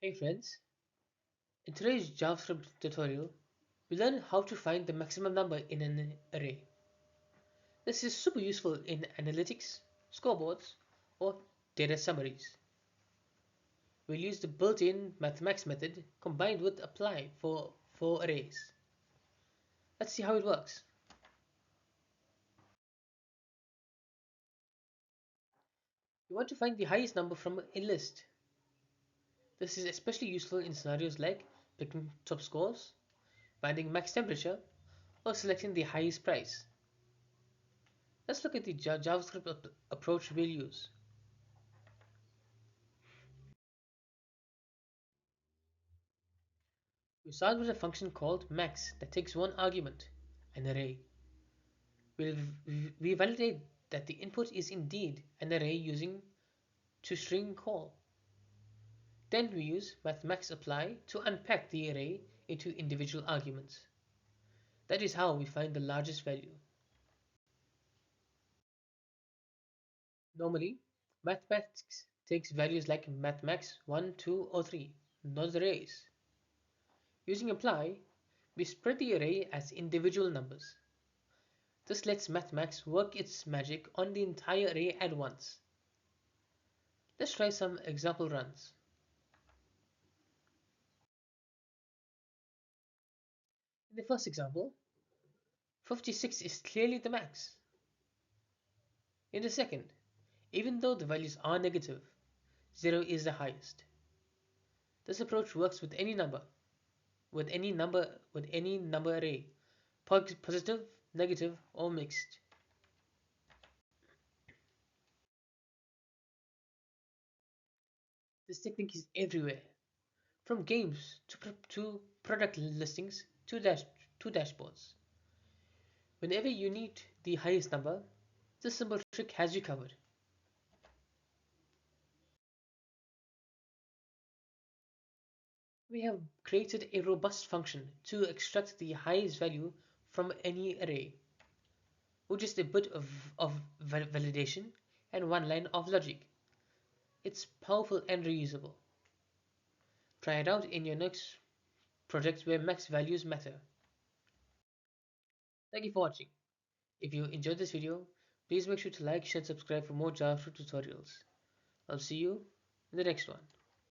Hey friends, in today's JavaScript tutorial, we learn how to find the maximum number in an array. This is super useful in analytics, scoreboards, or data summaries. We'll use the built-in Math.max method combined with apply for arrays. Let's see how it works. We want to find the highest number from a list. This is especially useful in scenarios like picking top scores, finding max temperature, or selecting the highest price. Let's look at the JavaScript approach we'll use. We start with a function called max that takes one argument, an array. We'll, we validate that the input is indeed an array using toString call. Then we use mathmax apply to unpack the array into individual arguments. That is how we find the largest value. Normally, mathmax takes values like mathmax 1, 2, or 3, not arrays. Using apply, we spread the array as individual numbers. This lets mathmax work its magic on the entire array at once. Let's try some example runs. In the first example, 56 is clearly the max. In the second, even though the values are negative, 0 is the highest. This approach works with any number, with any number array, positive, negative, or mixed. This technique is everywhere, from games to product listings to dashboards. Whenever you need the highest number, this simple trick has you covered. We have created a robust function to extract the highest value from any array, with just a bit of validation and one line of logic. It's powerful and reusable. Try it out in your next project where max values matter. Thank you for watching. If you enjoyed this video, please make sure to like, share, and subscribe for more JavaScript tutorials. I'll see you in the next one.